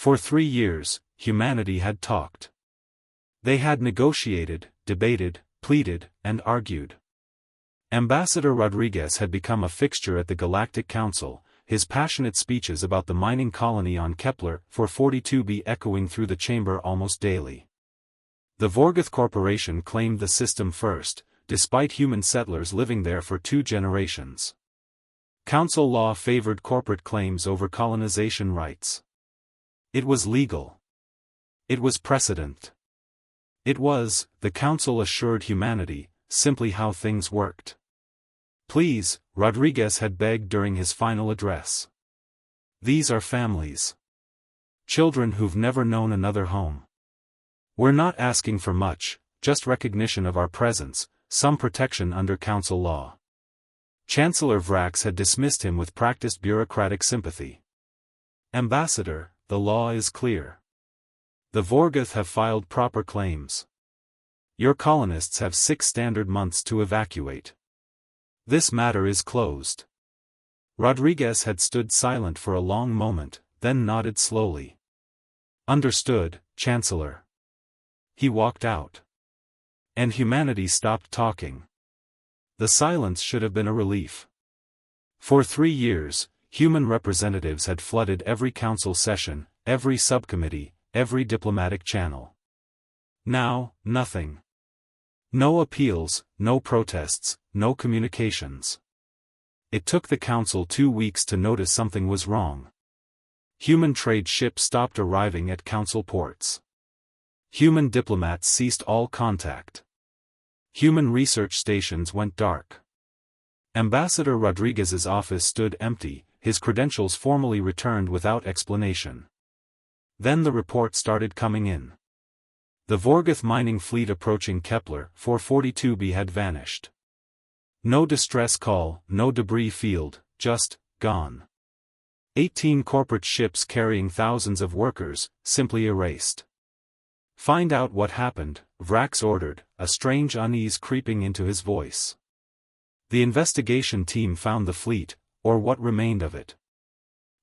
For 3 years, humanity had talked. They had negotiated, debated, pleaded, and argued. Ambassador Rodriguez had become a fixture at the Galactic Council, his passionate speeches about the mining colony on Kepler 442b echoing through the chamber almost daily. The Vorgoth Corporation claimed the system first, despite human settlers living there for 2 generations. Council law favored corporate claims over colonization rights. It was legal. It was precedent. It was, the Council assured humanity, simply how things worked. Please, Rodriguez had begged during his final address. These are families. Children who've never known another home. We're not asking for much, just recognition of our presence, some protection under Council law. Chancellor Vrax had dismissed him with practiced bureaucratic sympathy. Ambassador, the law is clear. The Vorgoth have filed proper claims. Your colonists have 6 standard months to evacuate. This matter is closed. Rodriguez had stood silent for a long moment, then nodded slowly. Understood, Chancellor. He walked out. And humanity stopped talking. The silence should have been a relief. For 3 years, human representatives had flooded every council session, every subcommittee, every diplomatic channel. Now, nothing. No appeals, no protests, no communications. It took the council 2 weeks to notice something was wrong. Human trade ships stopped arriving at council ports. Human diplomats ceased all contact. Human research stations went dark. Ambassador Rodriguez's office stood empty, his credentials formally returned without explanation. Then the report started coming in. The Vorgoth mining fleet approaching Kepler 442b had vanished. No distress call, no debris field, just, gone. 18 corporate ships carrying thousands of workers, simply erased. Find out what happened, Vrax ordered, a strange unease creeping into his voice. The investigation team found the fleet, or what remained of it.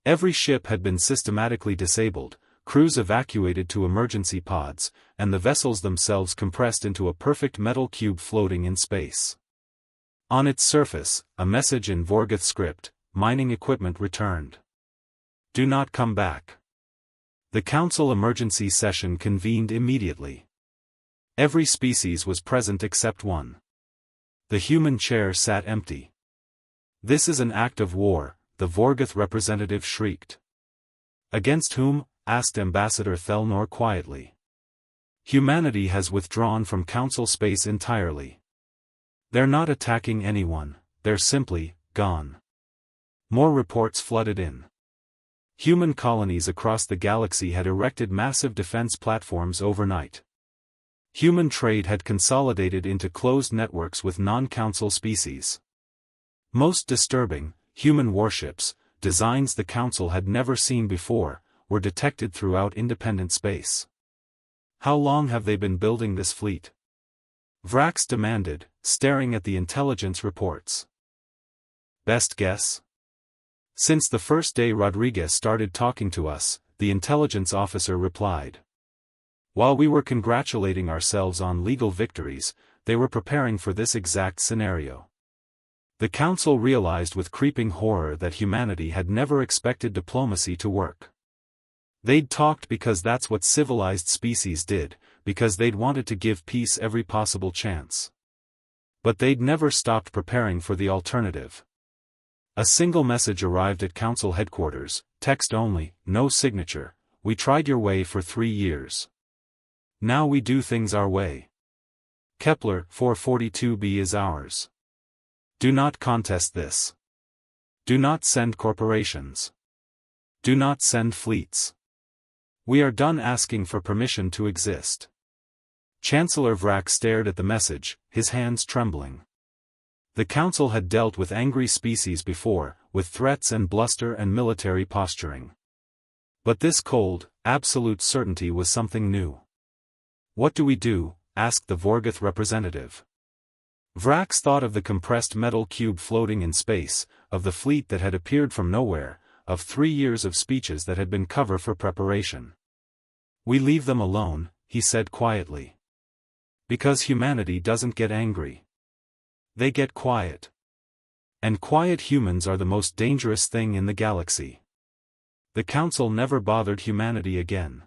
Every ship had been systematically disabled, crews evacuated to emergency pods, and the vessels themselves compressed into a perfect metal cube floating in space. On its surface, a message in Vorgoth script: mining equipment returned. Do not come back. The council emergency session convened immediately. Every species was present except one. The human chair sat empty. This is an act of war, the Vorgoth representative shrieked. Against whom? Asked Ambassador Thelnor quietly. Humanity has withdrawn from council space entirely. They're not attacking anyone, they're simply gone. More reports flooded in. Human colonies across the galaxy had erected massive defense platforms overnight. Human trade had consolidated into closed networks with non-council species. Most disturbing, human warships, designs the council had never seen before, were detected throughout independent space. How long have they been building this fleet? Vrax demanded, staring at the intelligence reports. Best guess? Since the first day Rodriguez started talking to us, the intelligence officer replied. While we were congratulating ourselves on legal victories, they were preparing for this exact scenario. The council realized with creeping horror that humanity had never expected diplomacy to work. They'd talked because that's what civilized species did, because they'd wanted to give peace every possible chance. But they'd never stopped preparing for the alternative. A single message arrived at council headquarters, text only, no signature: we tried your way for 3 years. Now we do things our way. Kepler 442b is ours. Do not contest this. Do not send corporations. Do not send fleets. We are done asking for permission to exist. Chancellor Vrax stared at the message, his hands trembling. The council had dealt with angry species before, with threats and bluster and military posturing. But this cold, absolute certainty was something new. What do we do? Asked the Vorgoth representative. Vrax thought of the compressed metal cube floating in space, of the fleet that had appeared from nowhere, of 3 years of speeches that had been cover for preparation. "We leave them alone," he said quietly. "Because humanity doesn't get angry. They get quiet. And quiet humans are the most dangerous thing in the galaxy." The Council never bothered humanity again.